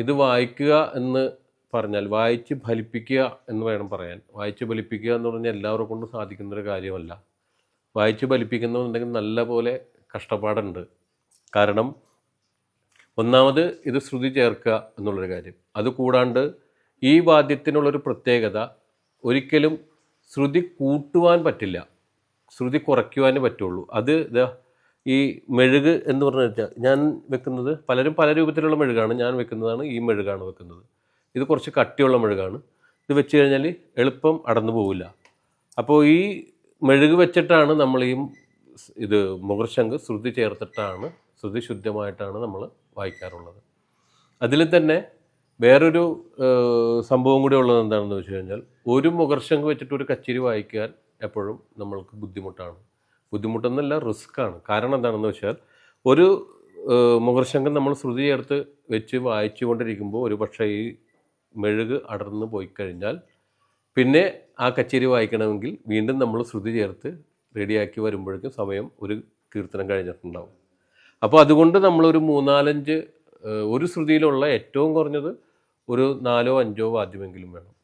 ഇത് വായിക്കുക എന്ന് പറഞ്ഞാൽ വായിച്ച് ഫലിപ്പിക്കുക എന്ന് വേണം പറയാൻ. വായിച്ച് ഫലിപ്പിക്കുക എന്ന് പറഞ്ഞാൽ എല്ലാവരെ കൊണ്ടും സാധിക്കുന്നൊരു കാര്യമല്ല. വായിച്ച് ഫലിപ്പിക്കുന്നുണ്ടെങ്കിൽ നല്ല പോലെ കഷ്ടപ്പാടുണ്ട്. കാരണം ഒന്നാമത് ഇത് ശ്രുതി ചേർക്കുക എന്നുള്ളൊരു കാര്യം. അതുകൂടാണ്ട് ഈ വാദ്യത്തിനുള്ളൊരു പ്രത്യേകത, ഒരിക്കലും ശ്രുതി കൂട്ടുവാൻ പറ്റില്ല, ശ്രുതി കുറയ്ക്കുവാനേ പറ്റുള്ളൂ. അത് ഈ മെഴുക് എന്ന് പറഞ്ഞു വെച്ചാൽ ഞാൻ വെക്കുന്നത്, പലരും പല രൂപത്തിലുള്ള മെഴുകാണ്, ഞാൻ വെക്കുന്നതാണ് ഈ മെഴുകാണ് വെക്കുന്നത്. ഇത് കുറച്ച് കട്ടിയുള്ള മെഴുകാണ്. ഇത് വെച്ച് കഴിഞ്ഞാൽ എളുപ്പം അടന്നു പോവില്ല. അപ്പോൾ ഈ മെഴുക് വെച്ചിട്ടാണ് നമ്മൾ ഇത് മുഖർശംഖ് ശ്രുതി ചേർത്തിട്ടാണ്, ശ്രുതി ശുദ്ധമായിട്ടാണ് നമ്മൾ വായിക്കാറുള്ളത്. അതിൽ തന്നെ വേറൊരു സംഭവം കൂടി ഉള്ളത് എന്താണെന്ന് വെച്ച് കഴിഞ്ഞാൽ, ഒരു മുഖർശംഖ് വെച്ചിട്ട് ഒരു കച്ചേരി വായിക്കാൻ എപ്പോഴും നമ്മൾക്ക് ബുദ്ധിമുട്ടെന്നല്ല, റിസ്ക്കാണ്. കാരണം എന്താണെന്ന് വെച്ചാൽ, ഒരു മുഖർശംഖം നമ്മൾ ശ്രുതി ചേർത്ത് വെച്ച് വായിച്ചു കൊണ്ടിരിക്കുമ്പോൾ ഒരു പക്ഷേ ഈ മെഴുക് അടർന്ന് പോയി കഴിഞ്ഞാൽ പിന്നെ ആ കച്ചേരി വായിക്കണമെങ്കിൽ വീണ്ടും നമ്മൾ ശ്രുതി ചേർത്ത് റെഡിയാക്കി വരുമ്പോഴേക്കും സമയം ഒരു കീർത്തനം കഴിഞ്ഞിട്ടുണ്ടാവും. അപ്പോൾ അതുകൊണ്ട് നമ്മളൊരു 3-4 ഒരു ശ്രുതിയിലുള്ള ഏറ്റവും കുറഞ്ഞത് ഒരു 4-5 വാദ്യമെങ്കിലും വേണം.